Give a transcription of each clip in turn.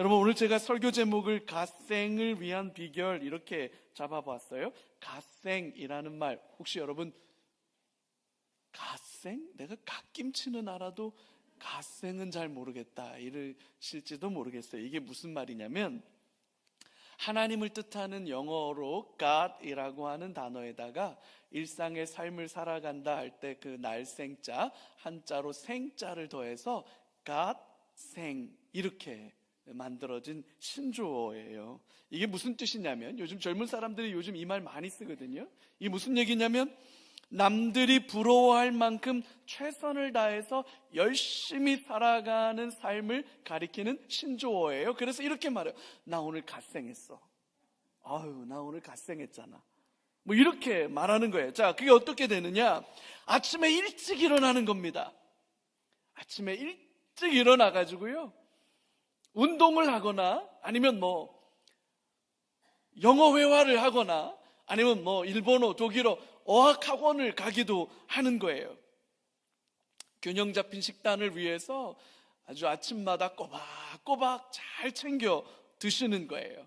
여러분, 오늘 제가 설교 제목을 갓생을 위한 비결 이렇게 잡아봤어요. 갓생이라는 말, 혹시 여러분 갓생? 내가 갓김치는 알아도 갓생은 잘 모르겠다 이러실지도 모르겠어요. 이게 무슨 말이냐면, 하나님을 뜻하는 영어로 God이라고 하는 단어에다가 일상의 삶을 살아간다 할 때 그 날생자, 한자로 생자를 더해서 갓생 이렇게 만들어진 신조어예요. 이게 무슨 뜻이냐면, 요즘 젊은 사람들이 요즘 이 말 많이 쓰거든요. 이게 무슨 얘기냐면, 남들이 부러워할 만큼 최선을 다해서 열심히 살아가는 삶을 가리키는 신조어예요. 그래서 이렇게 말해요. 나 오늘 갓생했어. 아유, 나 오늘 갓생했잖아. 뭐 이렇게 말하는 거예요. 자, 그게 어떻게 되느냐? 아침에 일찍 일어나는 겁니다. 아침에 일찍 일어나가지고요, 운동을 하거나 아니면 뭐 영어 회화를 하거나 아니면 뭐 일본어, 독일어 어학학원을 가기도 하는 거예요. 균형 잡힌 식단을 위해서 아주 아침마다 꼬박꼬박 잘 챙겨 드시는 거예요.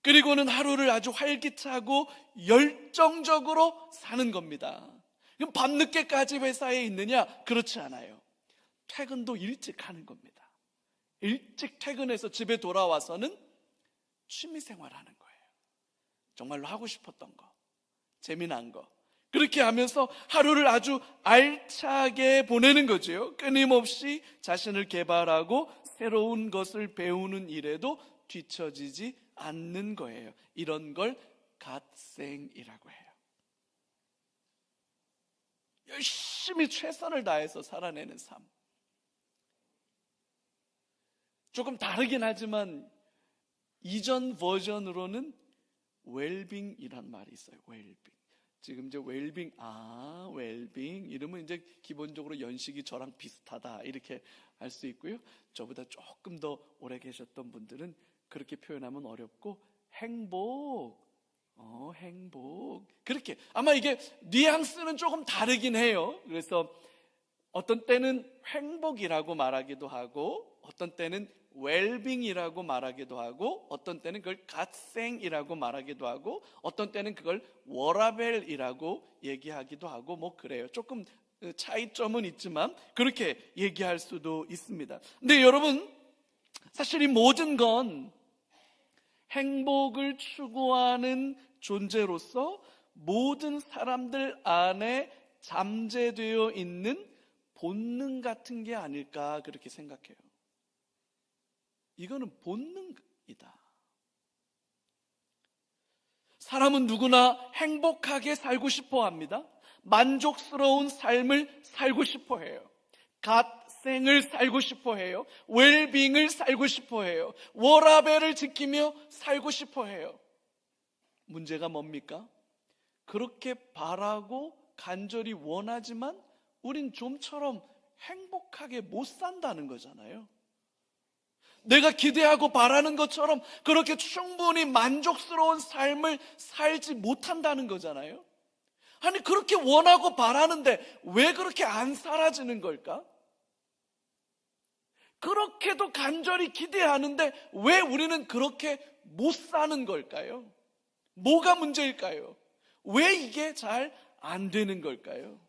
그리고는 하루를 아주 활기차고 열정적으로 사는 겁니다. 그럼 밤늦게까지 회사에 있느냐? 그렇지 않아요. 퇴근도 일찍 하는 겁니다. 일찍 퇴근해서 집에 돌아와서는 취미생활 하는 거예요. 정말로 하고 싶었던 거, 재미난 거, 그렇게 하면서 하루를 아주 알차게 보내는 거죠. 끊임없이 자신을 개발하고 새로운 것을 배우는 일에도 뒤처지지 않는 거예요. 이런 걸 갓생이라고 해요. 열심히 최선을 다해서 살아내는 삶. 조금 다르긴 하지만 이전 버전으로는 웰빙이란 말이 있어요. 웰빙. 지금 이제 웰빙, 웰빙 이러면 이제 기본적으로 연식이 저랑 비슷하다 이렇게 알 수 있고요. 저보다 조금 더 오래 계셨던 분들은 그렇게 표현하면 어렵고, 행복, 행복, 그렇게 아마 이게 뉘앙스는 조금 다르긴 해요. 그래서 어떤 때는 행복이라고 말하기도 하고, 어떤 때는 웰빙이라고 말하기도 하고, 어떤 때는 그걸 갓생이라고 말하기도 하고, 어떤 때는 그걸 워라벨이라고 얘기하기도 하고, 뭐 그래요. 조금 차이점은 있지만 그렇게 얘기할 수도 있습니다. 근데 여러분, 사실 이 모든 건 행복을 추구하는 존재로서 모든 사람들 안에 잠재되어 있는 본능 같은 게 아닐까 그렇게 생각해요. 이거는 본능이다. 사람은 누구나 행복하게 살고 싶어 합니다. 만족스러운 삶을 살고 싶어 해요. 갓생을 살고 싶어 해요. 웰빙을 살고 싶어 해요. 워라밸을 지키며 살고 싶어 해요. 문제가 뭡니까? 그렇게 바라고 간절히 원하지만 우린 좀처럼 행복하게 못 산다는 거잖아요. 내가 기대하고 바라는 것처럼 그렇게 충분히 만족스러운 삶을 살지 못한다는 거잖아요. 아니, 그렇게 원하고 바라는데 왜 그렇게 안 살아지는 걸까? 그렇게도 간절히 기대하는데 왜 우리는 그렇게 못 사는 걸까요? 뭐가 문제일까요? 왜 이게 잘 안 되는 걸까요?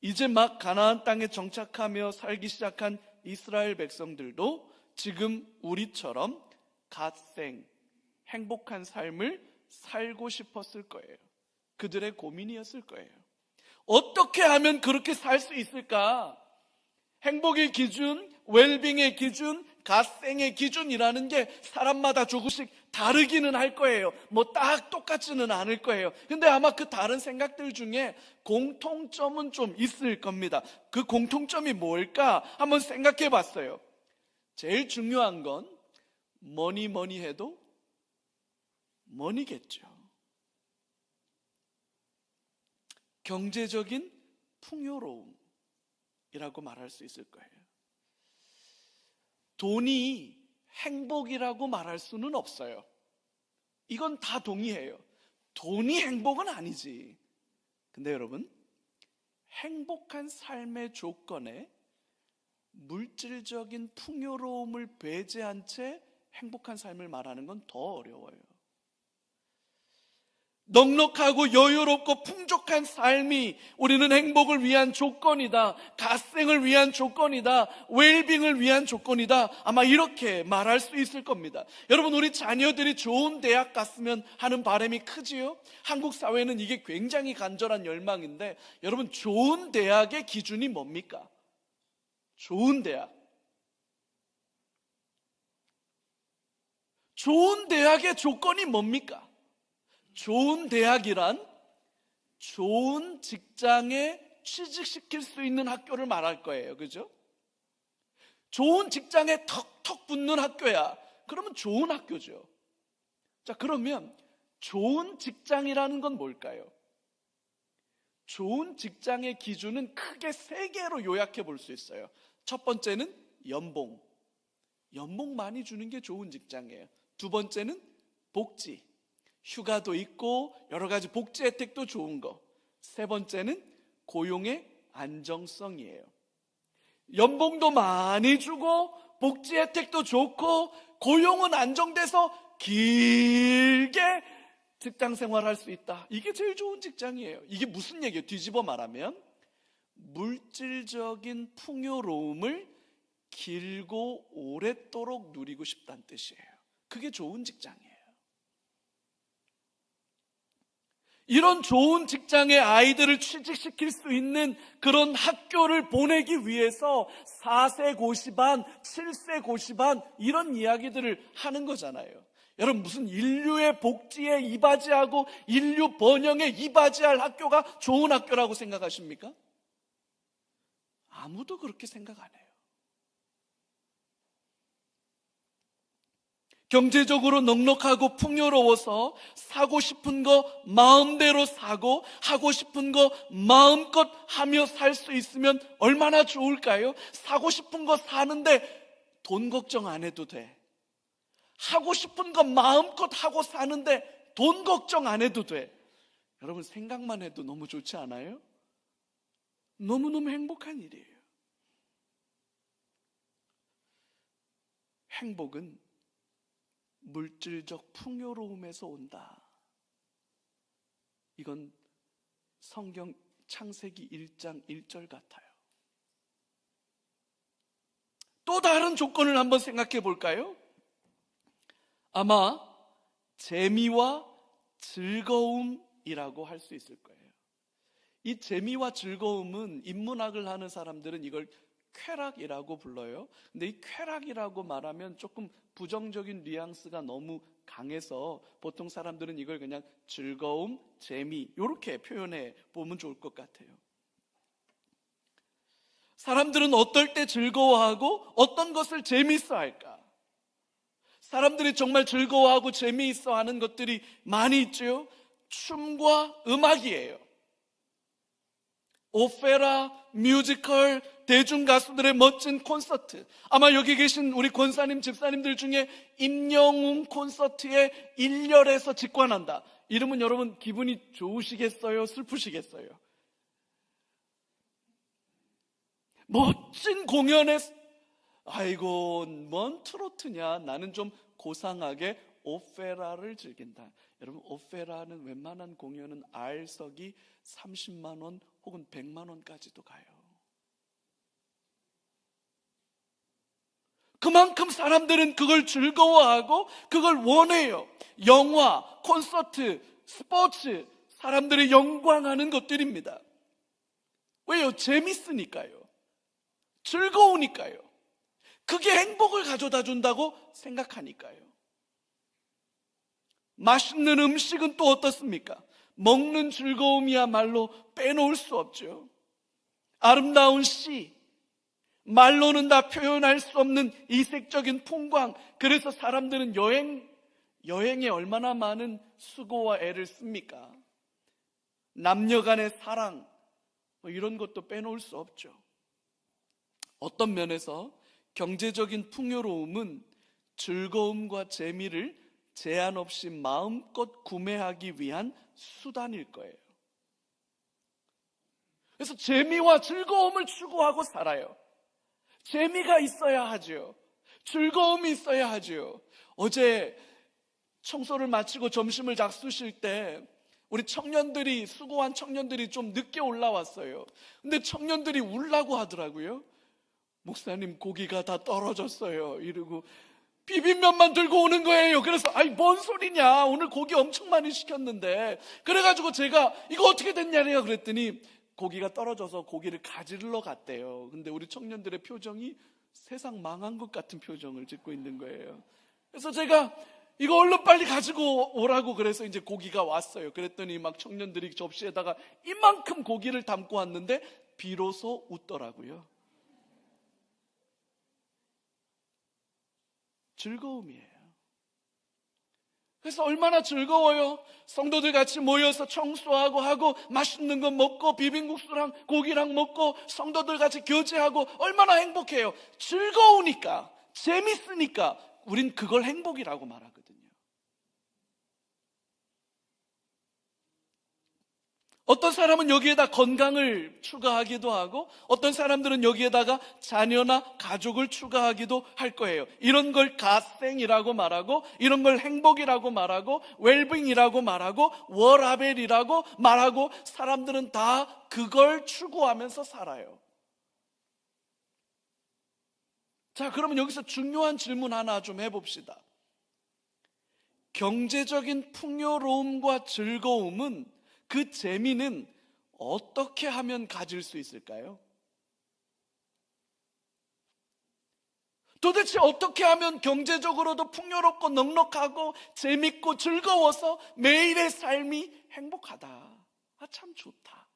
이제 막 가나안 땅에 정착하며 살기 시작한 이스라엘 백성들도 지금 우리처럼 갓생, 행복한 삶을 살고 싶었을 거예요. 그들의 고민이었을 거예요. 어떻게 하면 그렇게 살 수 있을까? 행복의 기준, 웰빙의 기준, 갓생의 기준이라는 게 사람마다 조금씩 다르기는 할 거예요. 뭐 딱 똑같지는 않을 거예요. 근데 아마 그 다른 생각들 중에 공통점은 좀 있을 겁니다. 그 공통점이 뭘까? 한번 생각해 봤어요. 제일 중요한 건 뭐니 해도 머니겠죠. 경제적인 풍요로움이라고 말할 수 있을 거예요. 돈이 행복이라고 말할 수는 없어요. 이건 다 동의해요. 돈이 행복은 아니지. 근데 여러분, 행복한 삶의 조건에 물질적인 풍요로움을 배제한 채 행복한 삶을 말하는 건 더 어려워요. 넉넉하고 여유롭고 풍족한 삶이 우리는 행복을 위한 조건이다, 갓생을 위한 조건이다, 웰빙을 위한 조건이다, 아마 이렇게 말할 수 있을 겁니다. 여러분, 우리 자녀들이 좋은 대학 갔으면 하는 바람이 크지요? 한국 사회는 이게 굉장히 간절한 열망인데, 여러분, 좋은 대학의 기준이 뭡니까? 좋은 대학. 좋은 대학의 조건이 뭡니까? 좋은 대학이란 좋은 직장에 취직시킬 수 있는 학교를 말할 거예요. 그죠? 좋은 직장에 턱턱 붙는 학교야. 그러면 좋은 학교죠. 자, 그러면 좋은 직장이라는 건 뭘까요? 좋은 직장의 기준은 크게 세 개로 요약해 볼 수 있어요. 첫 번째는 연봉. 연봉 많이 주는 게 좋은 직장이에요. 두 번째는 복지. 휴가도 있고 여러 가지 복지 혜택도 좋은 거. 세 번째는 고용의 안정성이에요. 연봉도 많이 주고 복지 혜택도 좋고 고용은 안정돼서 길게 직장 생활할 수 있다. 이게 제일 좋은 직장이에요. 이게 무슨 얘기예요? 뒤집어 말하면 물질적인 풍요로움을 길고 오랫도록 누리고 싶다는 뜻이에요. 그게 좋은 직장이에요. 이런 좋은 직장에 아이들을 취직시킬 수 있는 그런 학교를 보내기 위해서 4세 고시반, 7세 고시반 이런 이야기들을 하는 거잖아요. 여러분, 무슨 인류의 복지에 이바지하고 인류 번영에 이바지할 학교가 좋은 학교라고 생각하십니까? 아무도 그렇게 생각 안 해요. 경제적으로 넉넉하고 풍요로워서 사고 싶은 거 마음대로 사고 하고 싶은 거 마음껏 하며 살 수 있으면 얼마나 좋을까요? 사고 싶은 거 사는데 돈 걱정 안 해도 돼. 하고 싶은 거 마음껏 하고 사는데 돈 걱정 안 해도 돼. 여러분, 생각만 해도 너무 좋지 않아요? 너무너무 행복한 일이에요. 행복은 물질적 풍요로움에서 온다. 이건 성경 창세기 1장 1절 같아요. 또 다른 조건을 한번 생각해 볼까요? 아마 재미와 즐거움이라고 할 수 있을 거예요. 이 재미와 즐거움은 인문학을 하는 사람들은 이걸 쾌락이라고 불러요. 근데 이 쾌락이라고 말하면 조금 부정적인 뉘앙스가 너무 강해서 보통 사람들은 이걸 그냥 즐거움, 재미 이렇게 표현해 보면 좋을 것 같아요. 사람들은 어떨 때 즐거워하고 어떤 것을 재미있어 할까? 사람들이 정말 즐거워하고 재미있어 하는 것들이 많이 있죠. 춤과 음악이에요. 오페라, 뮤지컬, 대중 가수들의 멋진 콘서트. 아마 여기 계신 우리 권사님, 집사님들 중에 임영웅 콘서트에 1열에서 직관한다. 이러면 여러분 기분이 좋으시겠어요? 슬프시겠어요? 멋진 공연에 아이고 뭔 트로트냐, 나는 좀 고상하게 오페라를 즐긴다. 여러분, 오페라는 웬만한 공연은 R석이 30만 원 혹은 100만 원까지도 가요. 그만큼 사람들은 그걸 즐거워하고 그걸 원해요. 영화, 콘서트, 스포츠, 사람들이 영광하는 것들입니다. 왜요? 재밌으니까요. 즐거우니까요. 그게 행복을 가져다 준다고 생각하니까요. 맛있는 음식은 또 어떻습니까? 먹는 즐거움이야말로 빼놓을 수 없죠. 아름다운 시, 말로는 다 표현할 수 없는 이색적인 풍광. 그래서 사람들은 여행에 얼마나 많은 수고와 애를 씁니까? 남녀 간의 사랑, 이런 것도 빼놓을 수 없죠. 어떤 면에서 경제적인 풍요로움은 즐거움과 재미를 제한 없이 마음껏 구매하기 위한 수단일 거예요. 그래서 재미와 즐거움을 추구하고 살아요. 재미가 있어야 하죠. 즐거움이 있어야 하죠. 어제 청소를 마치고 점심을 잡수실 때 우리 청년들이, 수고한 청년들이 좀 늦게 올라왔어요. 근데 청년들이 울라고 하더라고요. 목사님, 고기가 다 떨어졌어요. 이러고 비빔면만 들고 오는 거예요. 그래서 아이 뭔 소리냐, 오늘 고기 엄청 많이 시켰는데. 그래가지고 제가 이거 어떻게 됐냐래요. 그랬더니 고기가 떨어져서 고기를 가지러 갔대요. 근데 우리 청년들의 표정이 세상 망한 것 같은 표정을 짓고 있는 거예요. 그래서 제가 이거 얼른 빨리 가지고 오라고 그래서 이제 고기가 왔어요. 그랬더니 막 청년들이 접시에다가 이만큼 고기를 담고 왔는데 비로소 웃더라고요. 즐거움이에요. 그래서 얼마나 즐거워요. 성도들 같이 모여서 청소하고 하고 맛있는 거 먹고 비빔국수랑 고기랑 먹고 성도들 같이 교제하고 얼마나 행복해요. 즐거우니까, 재밌으니까 우린 그걸 행복이라고 말하거든요. 어떤 사람은 여기에다 건강을 추가하기도 하고 어떤 사람들은 여기에다가 자녀나 가족을 추가하기도 할 거예요. 이런 걸 갓생이라고 말하고 이런 걸 행복이라고 말하고 웰빙이라고 말하고 워라벨이라고 말하고 사람들은 다 그걸 추구하면서 살아요. 자, 그러면 여기서 중요한 질문 하나 좀 해봅시다. 경제적인 풍요로움과 즐거움은, 그 재미는 어떻게 하면 가질 수 있을까요? 도대체 어떻게 하면 경제적으로도 풍요롭고 넉넉하고 재밌고 즐거워서 매일의 삶이 행복하다, 아, 참 좋다,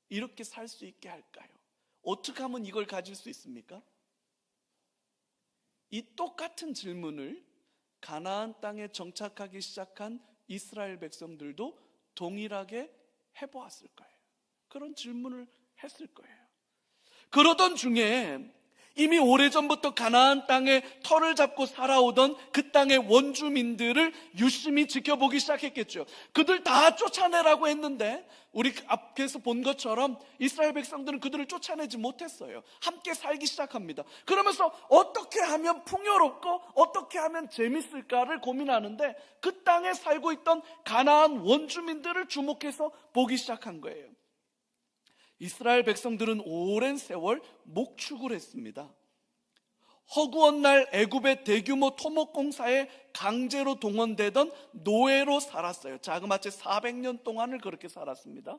이렇게 살 수 있게 할까요? 어떻게 하면 이걸 가질 수 있습니까? 이 똑같은 질문을 가나안 땅에 정착하기 시작한 이스라엘 백성들도 동일하게 해보았을 거예요. 그런 질문을 했을 거예요. 그러던 중에 이미 오래전부터 가나안 땅에 터를 잡고 살아오던 그 땅의 원주민들을 유심히 지켜보기 시작했겠죠. 그들 다 쫓아내라고 했는데 우리 앞에서 본 것처럼 이스라엘 백성들은 그들을 쫓아내지 못했어요. 함께 살기 시작합니다. 그러면서 어떻게 하면 풍요롭고 어떻게 하면 재밌을까를 고민하는데 그 땅에 살고 있던 가나안 원주민들을 주목해서 보기 시작한 거예요. 이스라엘 백성들은 오랜 세월 목축을 했습니다. 허구한 날 애굽의 대규모 토목공사에 강제로 동원되던 노예로 살았어요. 자그마치 400년 동안을 그렇게 살았습니다.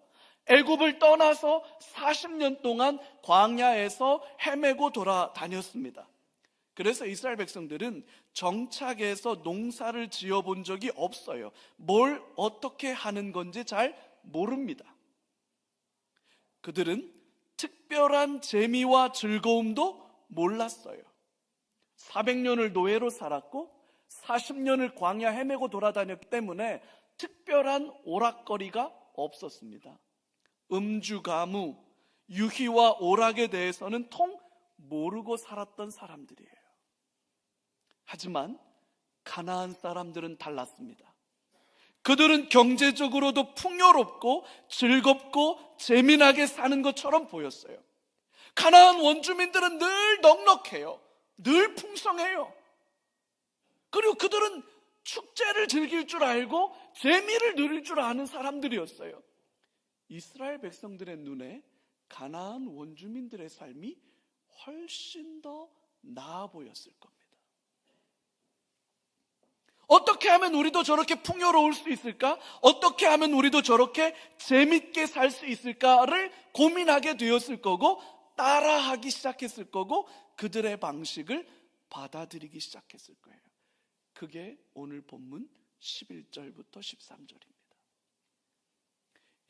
애굽을 떠나서 40년 동안 광야에서 헤매고 돌아다녔습니다. 그래서 이스라엘 백성들은 정착해서 농사를 지어본 적이 없어요. 뭘 어떻게 하는 건지 잘 모릅니다. 그들은 특별한 재미와 즐거움도 몰랐어요. 400년을 노예로 살았고 40년을 광야 헤매고 돌아다녔기 때문에 특별한 오락거리가 없었습니다. 음주, 가무, 유희와 오락에 대해서는 통 모르고 살았던 사람들이에요. 하지만 가나안 사람들은 달랐습니다. 그들은 경제적으로도 풍요롭고 즐겁고 재미나게 사는 것처럼 보였어요. 가나안 원주민들은 늘 넉넉해요. 늘 풍성해요. 그리고 그들은 축제를 즐길 줄 알고 재미를 누릴 줄 아는 사람들이었어요. 이스라엘 백성들의 눈에 가나안 원주민들의 삶이 훨씬 더 나아 보였을 겁니다. 어떻게 하면 우리도 저렇게 풍요로울 수 있을까? 어떻게 하면 우리도 저렇게 재밌게 살 수 있을까를 고민하게 되었을 거고 따라하기 시작했을 거고 그들의 방식을 받아들이기 시작했을 거예요. 그게 오늘 본문 11절부터 13절입니다.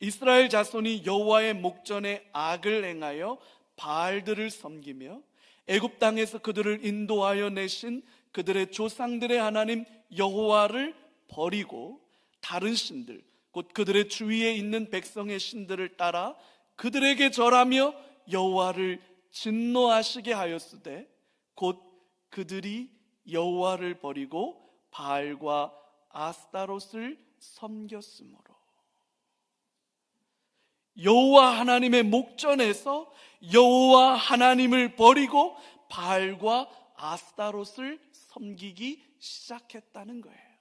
이스라엘 자손이 여호와의 목전에 악을 행하여 바알들을 섬기며 애굽 땅에서 그들을 인도하여 내신 그들의 조상들의 하나님 여호와를 버리고 다른 신들, 곧 그들의 주위에 있는 백성의 신들을 따라 그들에게 절하며 여호와를 진노하시게 하였으되 곧 그들이 여호와를 버리고 바알과 아스타롯을 섬겼으므로. 여호와 하나님의 목전에서 여호와 하나님을 버리고 바알과 아스타롯을 섬기기 시작했다는 거예요.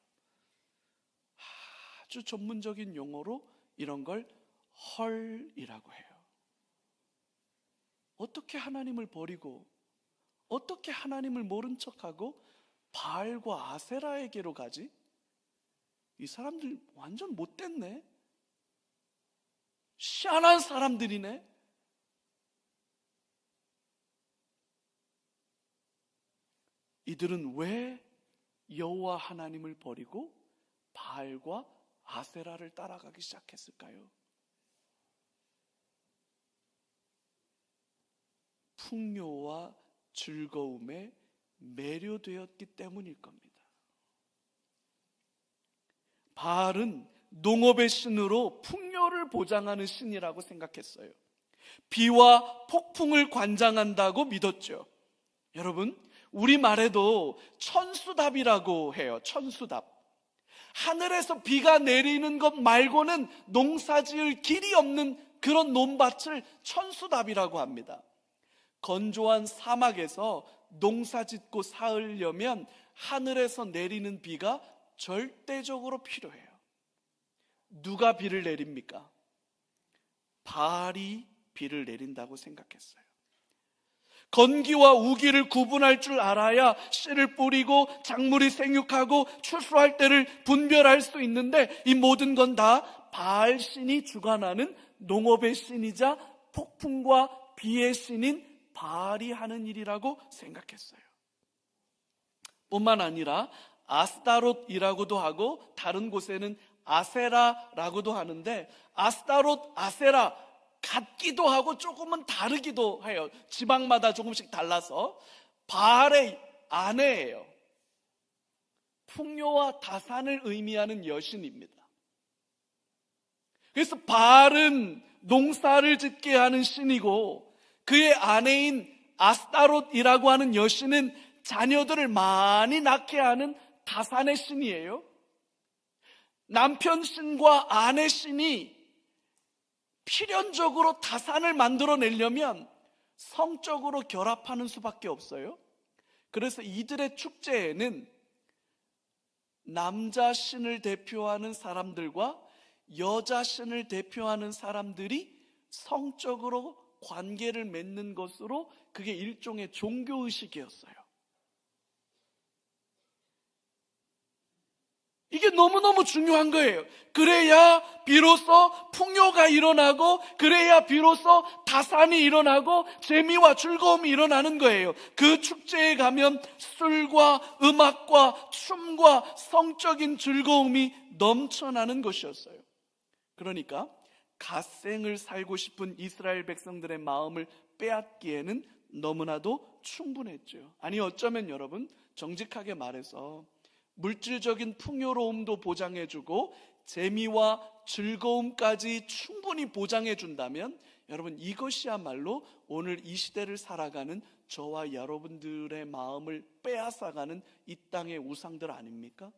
아주 전문적인 용어로 이런 걸 헐이라고 해요. 어떻게 하나님을 버리고, 어떻게 하나님을 모른 척하고 바알과 아세라에게로 가지? 이 사람들 완전 못됐네. 희한한 사람들이네. 이들은 왜 여호와 하나님을 버리고 바알과 아세라를 따라가기 시작했을까요? 풍요와 즐거움에 매료되었기 때문일 겁니다. 바알은 농업의 신으로 풍요를 보장하는 신이라고 생각했어요. 비와 폭풍을 관장한다고 믿었죠. 여러분, 우리말에도 천수답이라고 해요. 천수답. 하늘에서 비가 내리는 것 말고는 농사지을 길이 없는 그런 논밭을 천수답이라고 합니다. 건조한 사막에서 농사짓고 사으려면 하늘에서 내리는 비가 절대적으로 필요해요. 누가 비를 내립니까? 바알이 비를 내린다고 생각했어요. 건기와 우기를 구분할 줄 알아야 씨를 뿌리고 작물이 생육하고 추수할 때를 분별할 수 있는데, 이 모든 건 다 바알 신이 주관하는 농업의 신이자 폭풍과 비의 신인 바알이 하는 일이라고 생각했어요. 뿐만 아니라 아스타롯이라고도 하고 다른 곳에는 아세라라고도 하는데, 아스타롯, 아세라 같기도 하고 조금은 다르기도 해요. 지방마다 조금씩 달라서. 바알의 아내예요. 풍요와 다산을 의미하는 여신입니다. 그래서 바알은 농사를 짓게 하는 신이고, 그의 아내인 아스타롯이라고 하는 여신은 자녀들을 많이 낳게 하는 다산의 신이에요. 남편 신과 아내 신이 필연적으로 다산을 만들어내려면 성적으로 결합하는 수밖에 없어요. 그래서 이들의 축제에는 남자 신을 대표하는 사람들과 여자 신을 대표하는 사람들이 성적으로 관계를 맺는 것으로, 그게 일종의 종교의식이었어요. 이게 너무너무 중요한 거예요. 그래야 비로소 풍요가 일어나고, 그래야 비로소 다산이 일어나고 재미와 즐거움이 일어나는 거예요. 그 축제에 가면 술과 음악과 춤과 성적인 즐거움이 넘쳐나는 것이었어요. 그러니까 갓생을 살고 싶은 이스라엘 백성들의 마음을 빼앗기에는 너무나도 충분했죠. 아니, 어쩌면 여러분, 정직하게 말해서 물질적인 풍요로움도 보장해주고 재미와 즐거움까지 충분히 보장해준다면, 여러분, 이것이야말로 오늘 이 시대를 살아가는 저와 여러분들의 마음을 빼앗아가는 이 땅의 우상들 아닙니까?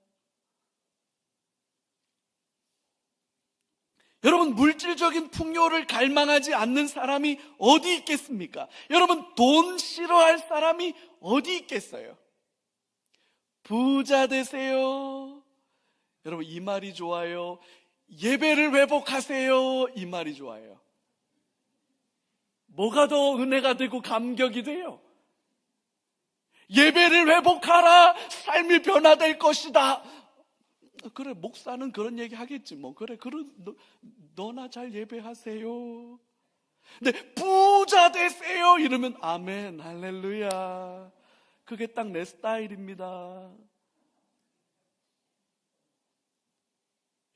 여러분, 물질적인 풍요를 갈망하지 않는 사람이 어디 있겠습니까? 여러분, 돈 싫어할 사람이 어디 있겠어요? 부자 되세요. 여러분, 이 말이 좋아요. 예배를 회복하세요. 이 말이 좋아요. 뭐가 더 은혜가 되고 감격이 돼요? 예배를 회복하라. 삶이 변화될 것이다. 그래, 목사는 그런 얘기 하겠지 뭐. 그래, 너나 잘 예배하세요. 근데 부자 되세요 이러면 아멘, 할렐루야. 그게 딱 내 스타일입니다.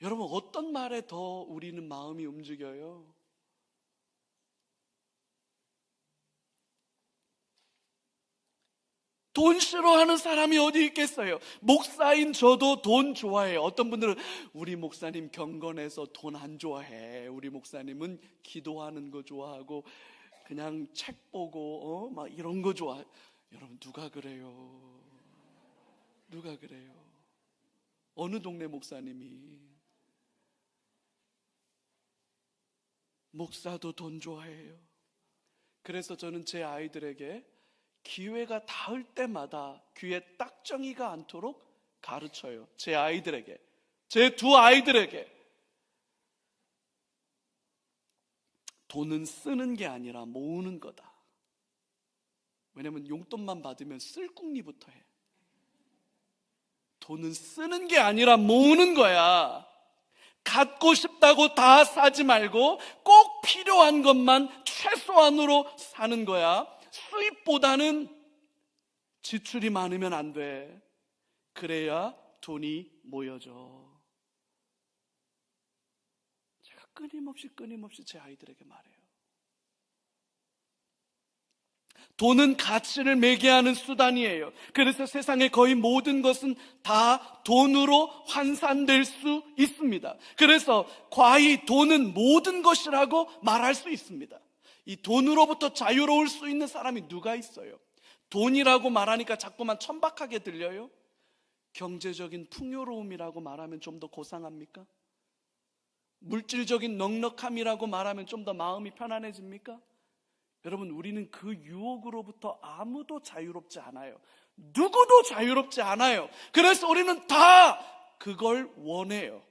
여러분, 어떤 말에 더 우리는 마음이 움직여요? 돈 싫어하는 사람이 어디 있겠어요? 목사인 저도 돈 좋아해요. 어떤 분들은 우리 목사님 경건해서 돈 안 좋아해. 우리 목사님은 기도하는 거 좋아하고 그냥 책 보고 막 이런 거 좋아해. 여러분, 누가 그래요? 누가 그래요? 어느 동네 목사님이? 목사도 돈 좋아해요. 그래서 저는 제 아이들에게 기회가 닿을 때마다 귀에 딱정이가 않도록 가르쳐요. 제 아이들에게, 제 두 아이들에게. 돈은 쓰는 게 아니라 모으는 거다. 왜냐면 용돈만 받으면 쓸 궁리부터 해. 돈은 쓰는 게 아니라 모으는 거야. 갖고 싶다고 다 사지 말고 꼭 필요한 것만 최소한으로 사는 거야. 수입보다는 지출이 많으면 안 돼. 그래야 돈이 모여져. 제가 끊임없이 제 아이들에게 말해요. 돈은 가치를 매개하는 수단이에요. 그래서 세상의 거의 모든 것은 다 돈으로 환산될 수 있습니다. 그래서 과히 돈은 모든 것이라고 말할 수 있습니다. 이 돈으로부터 자유로울 수 있는 사람이 누가 있어요? 돈이라고 말하니까 자꾸만 천박하게 들려요? 경제적인 풍요로움이라고 말하면 좀 더 고상합니까? 물질적인 넉넉함이라고 말하면 좀 더 마음이 편안해집니까? 여러분, 우리는 그 유혹으로부터 아무도 자유롭지 않아요. 누구도 자유롭지 않아요. 그래서 우리는 다 그걸 원해요.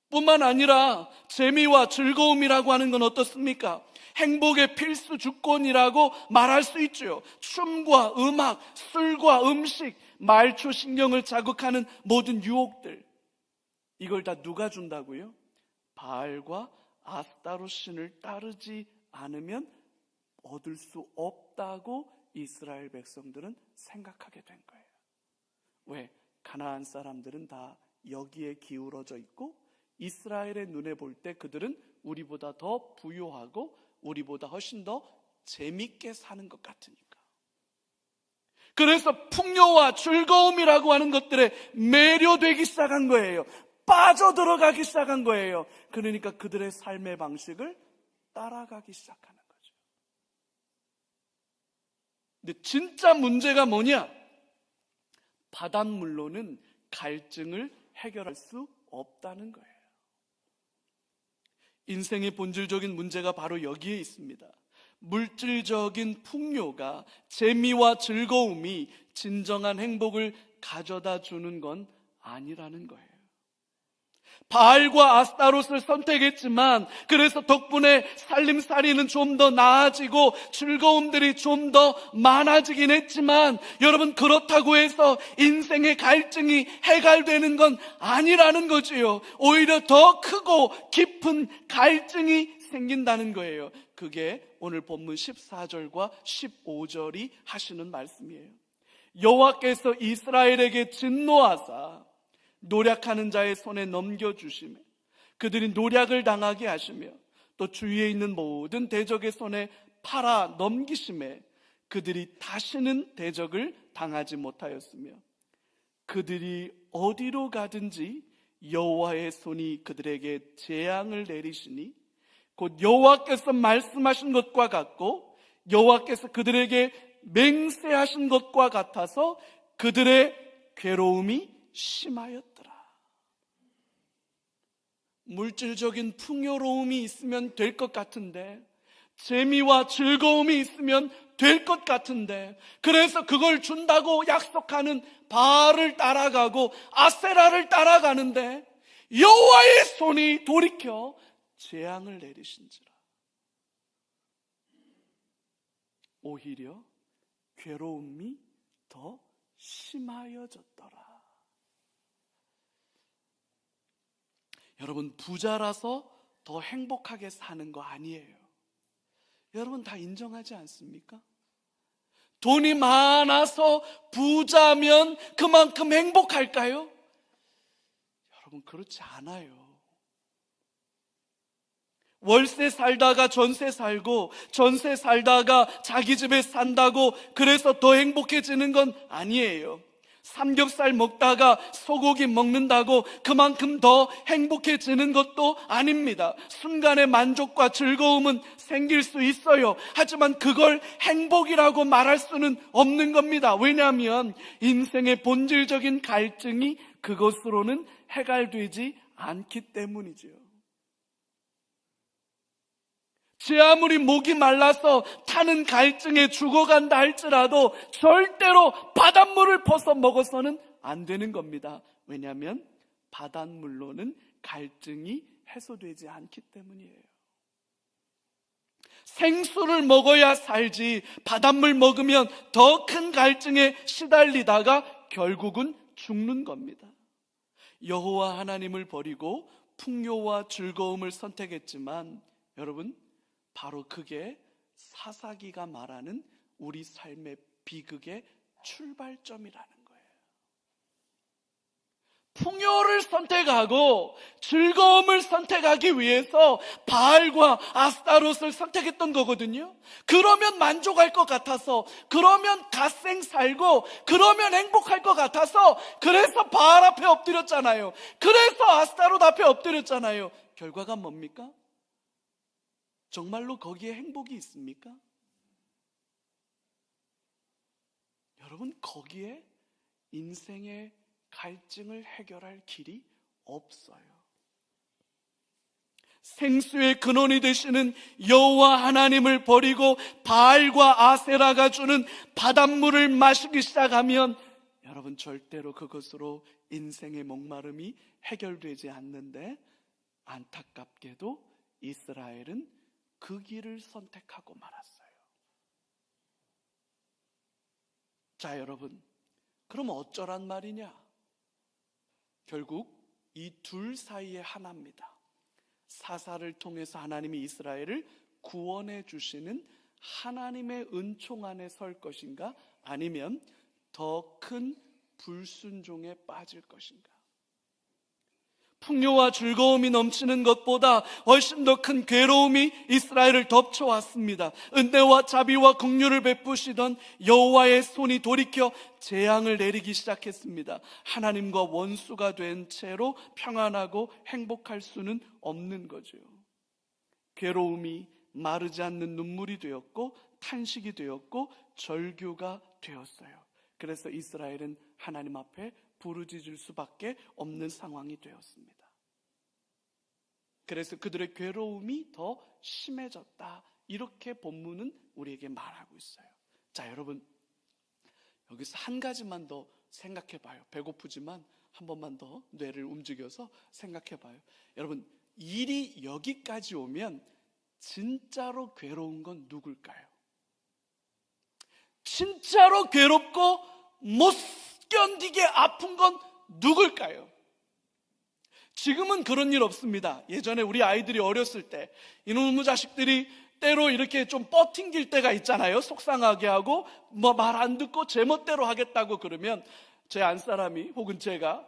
뿐만 아니라 재미와 즐거움이라고 하는 건 어떻습니까? 행복의 필수 조건이라고 말할 수 있죠. 춤과 음악, 술과 음식, 말초 신경을 자극하는 모든 유혹들, 이걸 다 누가 준다고요? 바알과 아스타롯 신을 따르지 않으면 얻을 수 없다고 이스라엘 백성들은 생각하게 된 거예요. 왜? 가나안 사람들은 다 여기에 기울어져 있고 이스라엘의 눈에 볼 때 그들은 우리보다 더 부유하고 우리보다 훨씬 더 재밌게 사는 것 같으니까. 그래서 풍요와 즐거움이라고 하는 것들에 매료되기 시작한 거예요. 빠져들어가기 시작한 거예요. 그러니까 그들의 삶의 방식을 따라가기 시작하는 거죠. 근데 진짜 문제가 뭐냐? 바닷물로는 갈증을 해결할 수 없다는 거예요. 인생의 본질적인 문제가 바로 여기에 있습니다. 물질적인 풍요가, 재미와 즐거움이 진정한 행복을 가져다 주는 건 아니라는 거예요. 바알과 아스타롯을 선택했지만 그래서 덕분에 살림살이는 좀 더 나아지고 즐거움들이 좀 더 많아지긴 했지만 여러분, 그렇다고 해서 인생의 갈증이 해결되는 건 아니라는 거지요. 오히려 더 크고 깊은 갈증이 생긴다는 거예요. 그게 오늘 본문 14절과 15절이 하시는 말씀이에요. 여호와께서 이스라엘에게 진노하사 노략하는 자의 손에 넘겨주시며 그들이 노략을 당하게 하시며 또 주위에 있는 모든 대적의 손에 팔아 넘기심에 그들이 다시는 대적을 당하지 못하였으며 그들이 어디로 가든지 여호와의 손이 그들에게 재앙을 내리시니 곧 여호와께서 말씀하신 것과 같고 여호와께서 그들에게 맹세하신 것과 같아서 그들의 괴로움이 심하였더라. 물질적인 풍요로움이 있으면 될 것 같은데, 재미와 즐거움이 있으면 될 것 같은데, 그래서 그걸 준다고 약속하는 바알을 따라가고 아세라를 따라가는데 여호와의 손이 돌이켜 재앙을 내리신지라. 오히려 괴로움이 더 심하여졌더라. 여러분, 부자라서 더 행복하게 사는 거 아니에요. 여러분 다 인정하지 않습니까? 돈이 많아서 부자면 그만큼 행복할까요? 여러분, 그렇지 않아요. 월세 살다가 전세 살고 전세 살다가 자기 집에 산다고 그래서 더 행복해지는 건 아니에요. 삼겹살 먹다가 소고기 먹는다고 그만큼 더 행복해지는 것도 아닙니다. 순간의 만족과 즐거움은 생길 수 있어요. 하지만 그걸 행복이라고 말할 수는 없는 겁니다. 왜냐하면 인생의 본질적인 갈증이 그것으로는 해결되지 않기 때문이죠. 제 아무리 목이 말라서 타는 갈증에 죽어간다 할지라도 절대로 바닷물을 퍼서 먹어서는 안 되는 겁니다. 왜냐하면 바닷물로는 갈증이 해소되지 않기 때문이에요. 생수를 먹어야 살지 바닷물 먹으면 더 큰 갈증에 시달리다가 결국은 죽는 겁니다. 여호와 하나님을 버리고 풍요와 즐거움을 선택했지만 여러분, 바로 그게 사사기가 말하는 우리 삶의 비극의 출발점이라는 거예요. 풍요를 선택하고 즐거움을 선택하기 위해서 바알과 아스타롯을 선택했던 거거든요. 그러면 만족할 것 같아서, 그러면 갓생 살고, 그러면 행복할 것 같아서, 그래서 바알 앞에 엎드렸잖아요. 그래서 아스타롯 앞에 엎드렸잖아요. 결과가 뭡니까? 정말로 거기에 행복이 있습니까? 여러분, 거기에 인생의 갈증을 해결할 길이 없어요. 생수의 근원이 되시는 여호와 하나님을 버리고 바알과 아세라가 주는 바닷물을 마시기 시작하면 여러분, 절대로 그것으로 인생의 목마름이 해결되지 않는데, 안타깝게도 이스라엘은 그 길을 선택하고 말았어요. 자, 여러분, 그럼 어쩌란 말이냐? 결국 이 둘 사이의 하나입니다. 사사를 통해서 하나님이 이스라엘을 구원해 주시는 하나님의 은총 안에 설 것인가, 아니면 더 큰 불순종에 빠질 것인가? 풍요와 즐거움이 넘치는 것보다 훨씬 더 큰 괴로움이 이스라엘을 덮쳐왔습니다. 은혜와 자비와 긍휼을 베푸시던 여호와의 손이 돌이켜 재앙을 내리기 시작했습니다. 하나님과 원수가 된 채로 평안하고 행복할 수는 없는 거죠. 괴로움이 마르지 않는 눈물이 되었고, 탄식이 되었고, 절규가 되었어요. 그래서 이스라엘은 하나님 앞에 부르짖을 수밖에 없는 상황이 되었습니다. 그래서 그들의 괴로움이 더 심해졌다, 이렇게 본문은 우리에게 말하고 있어요. 자, 여러분, 여기서 한 가지만 더 생각해 봐요. 배고프지만 한 번만 더 뇌를 움직여서 생각해 봐요. 여러분, 일이 여기까지 오면 진짜로 괴로운 건 누굴까요? 진짜로 괴롭고 못 견디게 아픈 건 누굴까요? 지금은 그런 일 없습니다. 예전에 우리 아이들이 어렸을 때 이놈의 자식들이 때로 이렇게 좀 뻗팅길 때가 있잖아요. 속상하게 하고 뭐 말 안 듣고 제멋대로 하겠다고 그러면 제 안사람이 혹은 제가,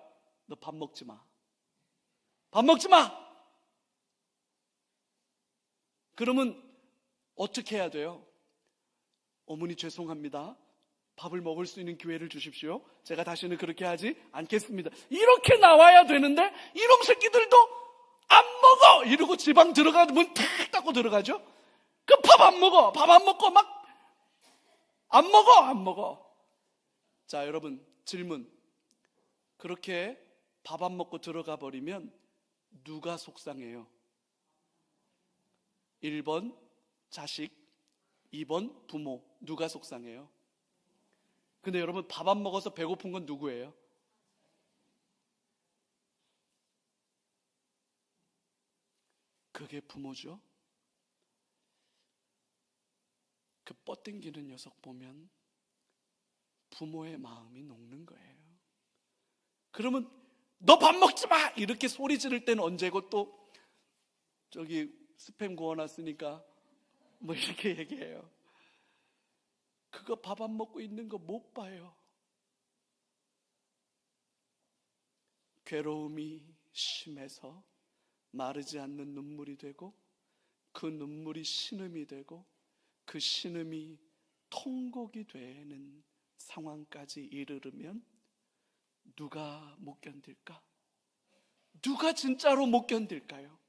너 밥 먹지 마, 밥 먹지 마, 그러면 어떻게 해야 돼요? 어머니 죄송합니다, 밥을 먹을 수 있는 기회를 주십시오. 제가 다시는 그렇게 하지 않겠습니다. 이렇게 나와야 되는데 이놈 새끼들도 안 먹어 이러고 지방 들어가도 문 탁 닫고 들어가죠. 그 밥 안 먹어, 밥 안 먹고 막 안 먹어. 자, 여러분, 질문. 그렇게 밥 안 먹고 들어가 버리면 누가 속상해요? 1번 자식, 2번 부모. 누가 속상해요? 근데 여러분, 밥 안 먹어서 배고픈 건 누구예요? 그게 부모죠. 그 뻗땡기는 녀석 보면 부모의 마음이 녹는 거예요. 그러면 너 밥 먹지 마! 이렇게 소리 지를 때는 언제고, 또 저기 스팸 구워놨으니까 뭐 이렇게 얘기해요. 그거 밥 안 먹고 있는 거 못 봐요. 괴로움이 심해서 마르지 않는 눈물이 되고, 그 눈물이 신음이 되고, 그 신음이 통곡이 되는 상황까지 이르르면 누가 못 견딜까? 누가 진짜로 못 견딜까요?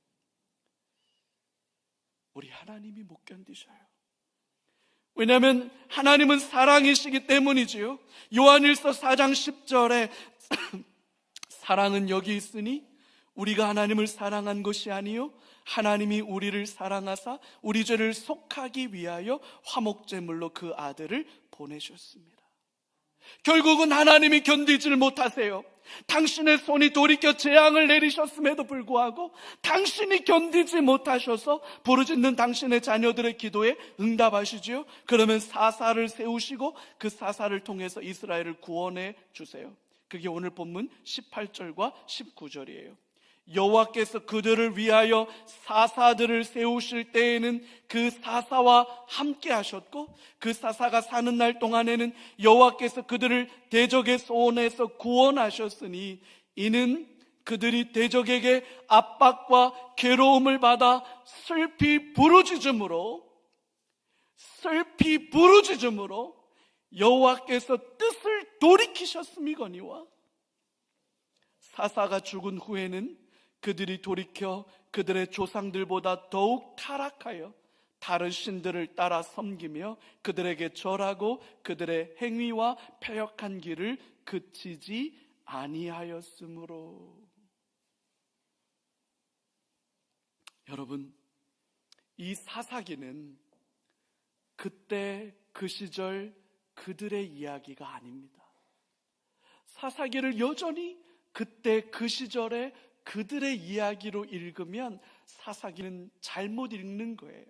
우리 하나님이 못 견디셔요. 왜냐하면 하나님은 사랑이시기 때문이지요. 요한일서 4장 10절에 사랑은 여기 있으니 우리가 하나님을 사랑한 것이 아니요 하나님이 우리를 사랑하사 우리 죄를 속하기 위하여 화목제물로 그 아들을 보내셨습니다. 결국은 하나님이 견디질 못하세요. 당신의 손이 돌이켜 재앙을 내리셨음에도 불구하고 당신이 견디지 못하셔서 부르짖는 당신의 자녀들의 기도에 응답하시지요. 그러면 사사를 세우시고 그 사사를 통해서 이스라엘을 구원해 주세요. 그게 오늘 본문 18절과 19절이에요. 여호와께서 그들을 위하여 사사들을 세우실 때에는 그 사사와 함께 하셨고 그 사사가 사는 날 동안에는 여호와께서 그들을 대적의 손에서 구원하셨으니 이는 그들이 대적에게 압박과 괴로움을 받아 슬피 부르짖음으로 여호와께서 뜻을 돌이키셨음이거니와 사사가 죽은 후에는 그들이 돌이켜 그들의 조상들보다 더욱 타락하여 다른 신들을 따라 섬기며 그들에게 절하고 그들의 행위와 패역한 길을 그치지 아니하였으므로. 여러분, 이 사사기는 그때 그 시절 그들의 이야기가 아닙니다. 사사기를 여전히 그때 그 시절에 그들의 이야기로 읽으면 사사기는 잘못 읽는 거예요.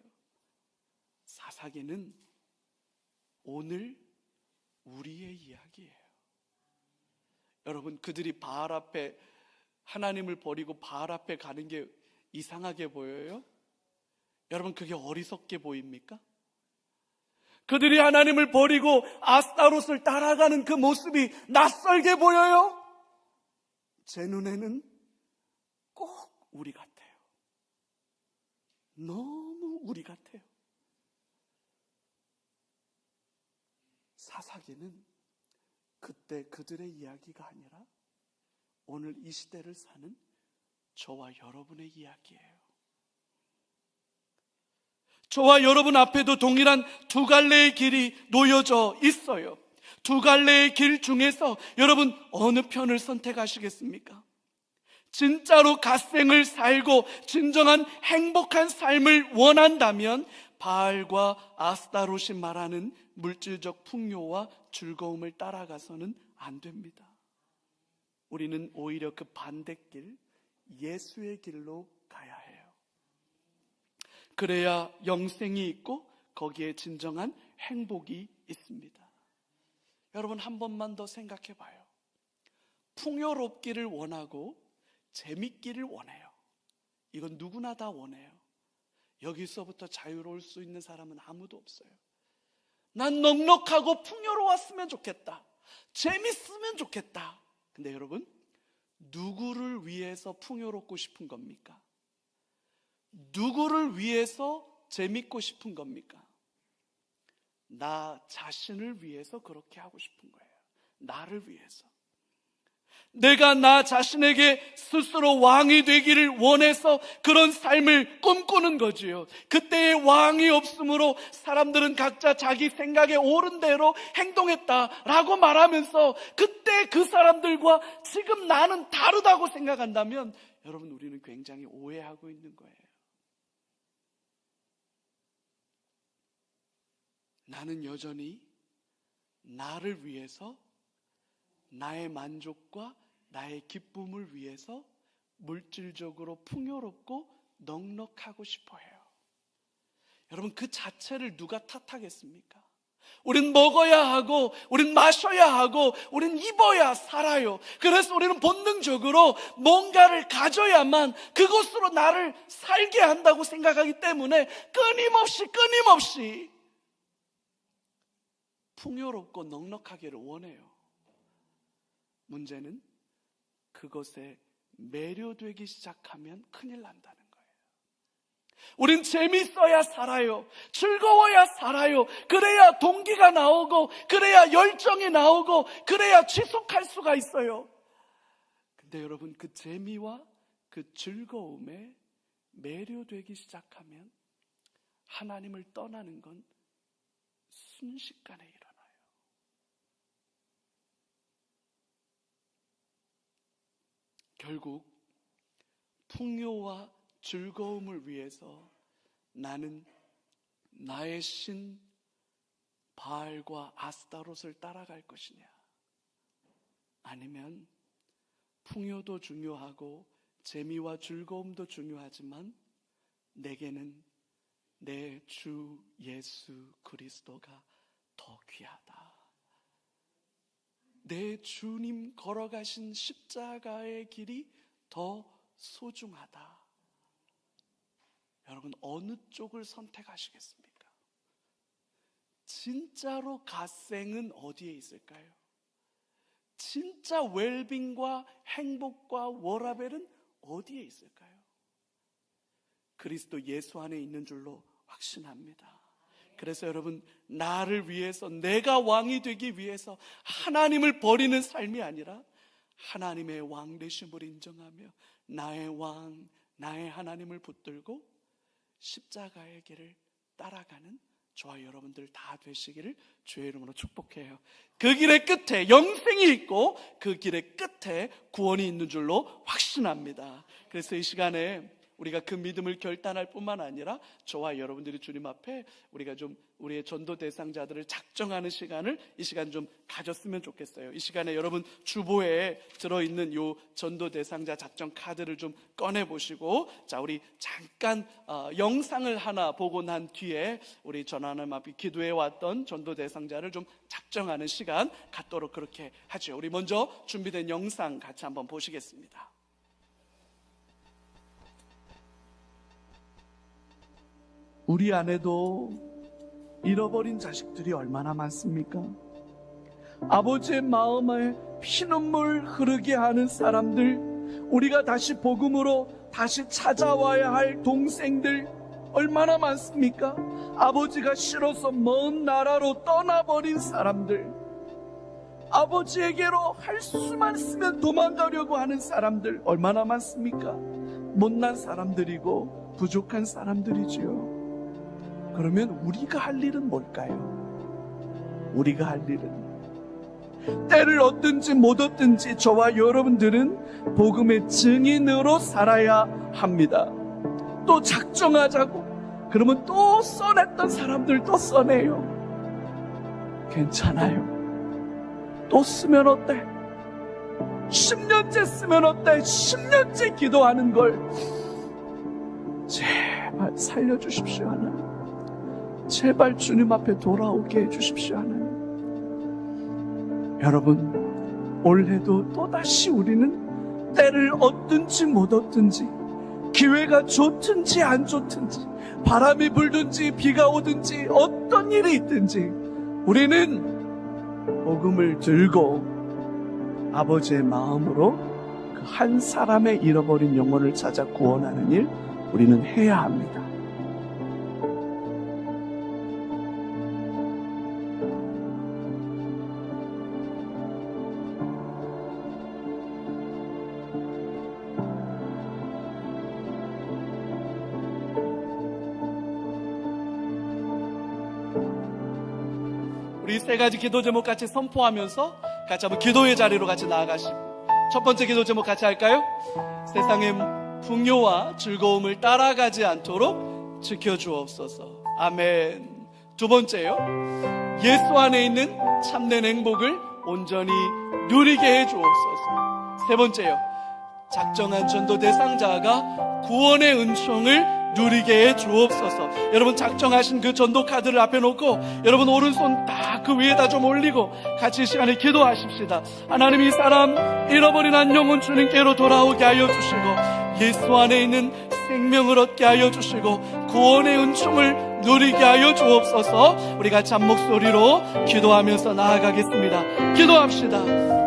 사사기는 오늘 우리의 이야기예요. 여러분, 그들이 바알 앞에 하나님을 버리고 바알 앞에 가는 게 이상하게 보여요? 여러분, 그게 어리석게 보입니까? 그들이 하나님을 버리고 아스타롯을 따라가는 그 모습이 낯설게 보여요? 제 눈에는 꼭 우리 같아요. 너무 우리 같아요. 사사기는 그때 그들의 이야기가 아니라 오늘 이 시대를 사는 저와 여러분의 이야기예요. 저와 여러분 앞에도 동일한 두 갈래의 길이 놓여져 있어요. 두 갈래의 길 중에서 여러분 어느 편을 선택하시겠습니까? 진짜로 갓생을 살고 진정한 행복한 삶을 원한다면 바알과 아스타롯이 말하는 물질적 풍요와 즐거움을 따라가서는 안 됩니다. 우리는 오히려 그 반대길, 예수의 길로 가야 해요. 그래야 영생이 있고 거기에 진정한 행복이 있습니다. 여러분, 한 번만 더 생각해 봐요. 풍요롭기를 원하고 재밌기를 원해요. 이건 누구나 다 원해요. 여기서부터 자유로울 수 있는 사람은 아무도 없어요. 난 넉넉하고 풍요로웠으면 좋겠다. 재밌으면 좋겠다. 근데 여러분, 누구를 위해서 풍요롭고 싶은 겁니까? 누구를 위해서 재밌고 싶은 겁니까? 나 자신을 위해서 그렇게 하고 싶은 거예요. 나를 위해서. 내가 나 자신에게 스스로 왕이 되기를 원해서 그런 삶을 꿈꾸는 거지요. 그때의 왕이 없으므로 사람들은 각자 자기 생각에 옳은 대로 행동했다라고 말하면서 그때 그 사람들과 지금 나는 다르다고 생각한다면 여러분, 우리는 굉장히 오해하고 있는 거예요. 나는 여전히 나를 위해서, 나의 만족과 나의 기쁨을 위해서 물질적으로 풍요롭고 넉넉하고 싶어 해요. 여러분, 그 자체를 누가 탓하겠습니까? 우린 먹어야 하고 우린 마셔야 하고 우린 입어야 살아요. 그래서 우리는 본능적으로 뭔가를 가져야만 그것으로 나를 살게 한다고 생각하기 때문에 끊임없이 풍요롭고 넉넉하기를 원해요. 문제는 그것에 매료되기 시작하면 큰일 난다는 거예요. 우린 재밌어야 살아요. 즐거워야 살아요. 그래야 동기가 나오고 그래야 열정이 나오고 그래야 지속할 수가 있어요. 근데 여러분, 그 재미와 그 즐거움에 매료되기 시작하면 하나님을 떠나는 건 순식간에 일어나요. 결국 풍요와 즐거움을 위해서 나는 나의 신 바알과 아스타롯을 따라갈 것이냐? 아니면 풍요도 중요하고 재미와 즐거움도 중요하지만 내게는 내 주 예수 그리스도가 더 귀하다. 내 주님 걸어가신 십자가의 길이 더 소중하다. 여러분, 어느 쪽을 선택하시겠습니까? 진짜로 갓생은 어디에 있을까요? 진짜 웰빙과 행복과 워라벨은 어디에 있을까요? 그리스도 예수 안에 있는 줄로 확신합니다. 그래서 여러분, 나를 위해서, 내가 왕이 되기 위해서 하나님을 버리는 삶이 아니라 하나님의 왕 되심을 인정하며 나의 왕, 나의 하나님을 붙들고 십자가의 길을 따라가는 저와 여러분들 다 되시기를 주의 이름으로 축복해요. 그 길의 끝에 영생이 있고 그 길의 끝에 구원이 있는 줄로 확신합니다. 그래서 이 시간에 우리가 그 믿음을 결단할 뿐만 아니라 저와 여러분들이 주님 앞에 우리가 좀 우리의 전도 대상자들을 작정하는 시간을 이 시간 좀 가졌으면 좋겠어요. 이 시간에 여러분 주보에 들어있는 요 전도 대상자 작정 카드를 좀 꺼내보시고, 자, 우리 잠깐 영상을 하나 보고 난 뒤에 우리 전하나님 앞에 기도해 왔던 전도 대상자를 좀 작정하는 시간 갖도록 그렇게 하죠. 우리 먼저 준비된 영상 같이 한번 보시겠습니다. 우리 안에도 잃어버린 자식들이 얼마나 많습니까? 아버지의 마음에 피눈물 흐르게 하는 사람들, 우리가 다시 복음으로 다시 찾아와야 할 동생들 얼마나 많습니까? 아버지가 싫어서 먼 나라로 떠나버린 사람들, 아버지에게로 할 수만 있으면 도망가려고 하는 사람들 얼마나 많습니까? 못난 사람들이고 부족한 사람들이지요. 그러면 우리가 할 일은 뭘까요? 우리가 할 일은, 때를 얻든지 못 얻든지 저와 여러분들은 복음의 증인으로 살아야 합니다. 또 작정하자고 그러면 또 써냈던 사람들 또 써내요. 괜찮아요. 또 쓰면 어때? 10년째 쓰면 어때? 10년째 기도하는 걸 제발 살려주십시오 하나님. 제발 주님 앞에 돌아오게 해주십시오 하나님. 여러분, 올해도 또다시 우리는 때를 얻든지 못 얻든지, 기회가 좋든지 안 좋든지, 바람이 불든지 비가 오든지 어떤 일이 있든지 우리는 복음을 들고 아버지의 마음으로 그 한 사람의 잃어버린 영혼을 찾아 구원하는 일 우리는 해야 합니다. 우리 세 가지 기도 제목 같이 선포하면서 같이 한번 기도의 자리로 같이 나아가시고, 첫 번째 기도 제목 같이 할까요? 세상의 풍요와 즐거움을 따라가지 않도록 지켜주옵소서. 아멘. 두 번째요, 예수 안에 있는 참된 행복을 온전히 누리게 해주옵소서. 세 번째요, 작정한 전도 대상자가 구원의 은총을 누리게 해 주옵소서. 여러분, 작정하신 그 전도 카드를 앞에 놓고 여러분 오른손 딱 그 위에다 좀 올리고 같이 이 시간에 기도하십시다. 하나님, 이 사람 잃어버린 한 영혼 주님께로 돌아오게 하여 주시고 예수 안에 있는 생명을 얻게 하여 주시고 구원의 은총을 누리게 하여 주옵소서. 우리 같이 한 목소리로 기도하면서 나아가겠습니다. 기도합시다.